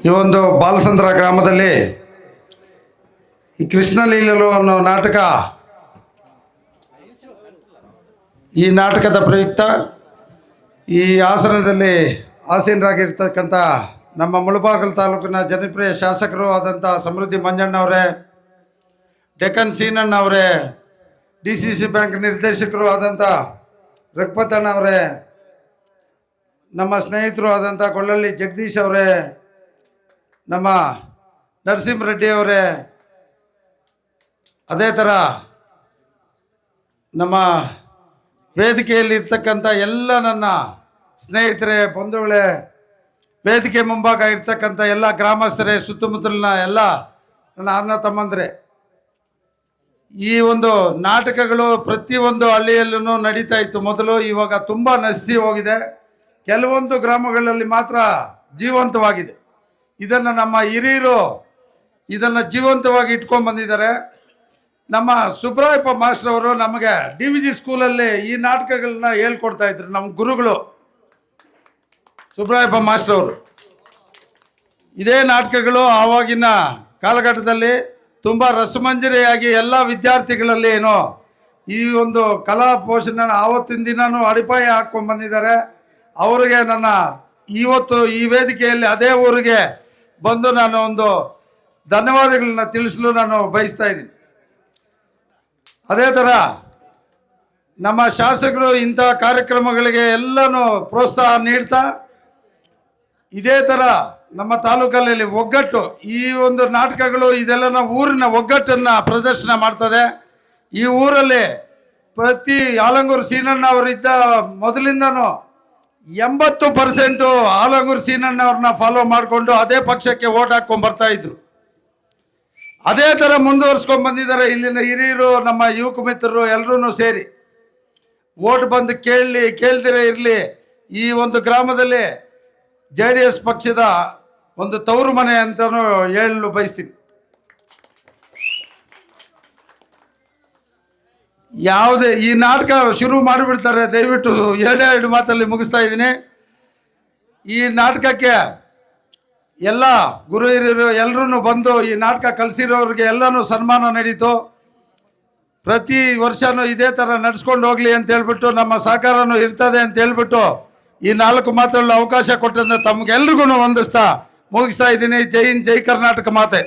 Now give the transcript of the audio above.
ಈ ಒಂದು ಬಾಲಸಂದ್ರ ಗ್ರಾಮದಲ್ಲಿ ಈ ಕೃಷ್ಣ ಲೀಲಲು ಅನ್ನೋ ನಾಟಕ, ಈ ನಾಟಕದ ಪ್ರಯುಕ್ತ ಈ ಆಸನದಲ್ಲಿ ಆಸೀನರಾಗಿರ್ತಕ್ಕಂಥ ನಮ್ಮ ಮುಳಬಾಗಿಲು ತಾಲೂಕಿನ ಜನಪ್ರಿಯ ಶಾಸಕರು ಆದಂಥ ಸಮೃದ್ಧಿ ಮಂಜಣ್ಣವರೇ, ಡೆಕ್ಕನ್ ಸೀನಣ್ಣವರೇ, DCC ಬ್ಯಾಂಕ್ ನಿರ್ದೇಶಕರು ಆದಂಥ ರಘುಪತಣ್ಣವರೇ, ನಮ್ಮ ಸ್ನೇಹಿತರು ಆದಂಥ ಕೊಳ್ಳಳ್ಳಿ ಜಗದೀಶ್ ಅವರೇ, ನಮ್ಮ ನರಸಿಂಹರೆಡ್ಡಿ ಅವರೇ, ಅದೇ ಥರ ನಮ್ಮ ವೇದಿಕೆಯಲ್ಲಿ ಇರ್ತಕ್ಕಂಥ ಎಲ್ಲ ನನ್ನ ಸ್ನೇಹಿತರೇ, ಬಂಧುಗಳೇ, ವೇದಿಕೆ ಮುಂಭಾಗ ಇರ್ತಕ್ಕಂಥ ಎಲ್ಲ ಗ್ರಾಮಸ್ಥರೇ, ಸುತ್ತಮುತ್ತಲಿನ ಎಲ್ಲ ನನ್ನ ಅಣ್ಣ ತಮ್ಮಂದರೆ, ಈ ಒಂದು ನಾಟಕಗಳು ಪ್ರತಿಯೊಂದು ಹಳ್ಳಿಯಲ್ಲೂ ನಡೀತಾ ಇತ್ತು ಮೊದಲು. ಇವಾಗ ತುಂಬ ನಶಿಸಿ ಹೋಗಿದೆ. ಕೆಲವೊಂದು ಗ್ರಾಮಗಳಲ್ಲಿ ಮಾತ್ರ ಜೀವಂತವಾಗಿದೆ. ಇದನ್ನು ನಮ್ಮ ಹಿರಿಯರು ಇದನ್ನು ಜೀವಂತವಾಗಿ ಇಟ್ಕೊಂಡು ಬಂದಿದ್ದಾರೆ. ನಮ್ಮ ಸುಬ್ರಾಯಪ್ಪ ಮಾಸ್ಟರ್ ಅವರು ನಮಗೆ DVG ಸ್ಕೂಲಲ್ಲಿ ಈ ನಾಟಕಗಳನ್ನ ಹೇಳ್ಕೊಡ್ತಾ ಇದ್ರು. ನಮ್ಮ ಗುರುಗಳು ಸುಬ್ರಾಯಪ್ಪ ಮಾಸ್ಟರ್ ಅವರು. ಇದೇ ನಾಟಕಗಳು ಆವಾಗಿನ ಕಾಲಘಟ್ಟದಲ್ಲಿ ತುಂಬ ರಸಮಂಜರಿಯಾಗಿ ಎಲ್ಲ ವಿದ್ಯಾರ್ಥಿಗಳಲ್ಲಿ ಏನೋ ಈ ಒಂದು ಕಲಾ ಪೋಷಣೆ ಆವತ್ತಿನ ದಿನವೂ ಅಡಿಪಾಯ ಹಾಕ್ಕೊಂಡು ಬಂದಿದ್ದಾರೆ. ಅವರಿಗೆ ನನ್ನ ಇವತ್ತು ಈ ವೇದಿಕೆಯಲ್ಲಿ ಅದೇ ಊರಿಗೆ ಬಂದು ನಾನು ಒಂದು ಧನ್ಯವಾದಗಳನ್ನ ತಿಳಿಸಲು ನಾನು ಬಯಸ್ತಾ ಇದ್ದೀನಿ. ಅದೇ ಥರ ನಮ್ಮ ಶಾಸಕರು ಇಂಥ ಕಾರ್ಯಕ್ರಮಗಳಿಗೆ ಎಲ್ಲನೂ ಪ್ರೋತ್ಸಾಹ ನೀಡ್ತಾ, ಇದೇ ಥರ ನಮ್ಮ ತಾಲೂಕಲ್ಲಿ ಒಗ್ಗಟ್ಟು, ಈ ಒಂದು ನಾಟಕಗಳು ಇದೆಲ್ಲ ಊರಿನ ಒಗ್ಗಟ್ಟನ್ನು ಪ್ರದರ್ಶನ ಮಾಡ್ತದೆ. ಈ ಊರಲ್ಲಿ ಪ್ರತಿ ಆಲಂಗೂರು ಸೀನಣ್ಣ ಅವರಿದ್ದ ಮೊದಲಿಂದನೂ 80% ಆಲಂಗೂರು ಸೀನಣ್ಣವ್ರನ್ನ ಫಾಲೋ ಮಾಡಿಕೊಂಡು ಅದೇ ಪಕ್ಷಕ್ಕೆ ಓಟ್ ಹಾಕ್ಕೊಂಡು ಬರ್ತಾಯಿದ್ರು. ಅದೇ ಥರ ಮುಂದುವರ್ಸ್ಕೊಂಡು ಬಂದಿದ್ದಾರೆ ಇಲ್ಲಿನ ಹಿರಿಯರು, ನಮ್ಮ ಯುವಕ ಮಿತ್ರರು ಎಲ್ಲರೂ ಸೇರಿ. ಓಟ್ ಬಂದು ಕೇಳ್ದಿರೇ ಇರಲಿ, ಈ ಒಂದು ಗ್ರಾಮದಲ್ಲಿ JDS ಪಕ್ಷದ ಒಂದು ತವರು ಮನೆ ಅಂತಲೂ ಹೇಳಲು ಬಯಸ್ತೀನಿ. ಯಾವುದೇ ಈ ನಾಟಕ ಶುರು ಮಾಡಿಬಿಡ್ತಾರೆ, ದಯವಿಟ್ಟು ಎರಡು ಮಾತಲ್ಲಿ ಮುಗಿಸ್ತಾ ಇದ್ದೀನಿ. ಈ ನಾಟಕಕ್ಕೆ ಎಲ್ಲ ಗುರು ಹಿರಿಯರು ಎಲ್ಲರೂ ಬಂದು ಈ ನಾಟಕ ಕಲಿಸಿರೋರಿಗೆ ಎಲ್ಲನೂ ಸನ್ಮಾನ ನಡೀತು. ಪ್ರತಿ ವರ್ಷವೂ ಇದೇ ಥರ ನಡೆಸ್ಕೊಂಡು ಹೋಗಲಿ ಅಂತ ಹೇಳ್ಬಿಟ್ಟು, ನಮ್ಮ ಸಹಕಾರನೂ ಇರ್ತದೆ ಅಂತ ಹೇಳ್ಬಿಟ್ಟು ಈ 4 ಮಾತುಗಳ ಅವಕಾಶ ಕೊಟ್ಟಂದ್ರೆ ತಮಗೆಲ್ರಿಗೂ ವಂದಿಸ್ತಾ ಮುಗಿಸ್ತಾ ಇದ್ದೀನಿ. ಜೈ ಹಿಂದ್, ಜೈ ಕರ್ನಾಟಕ ಮಾತೆ.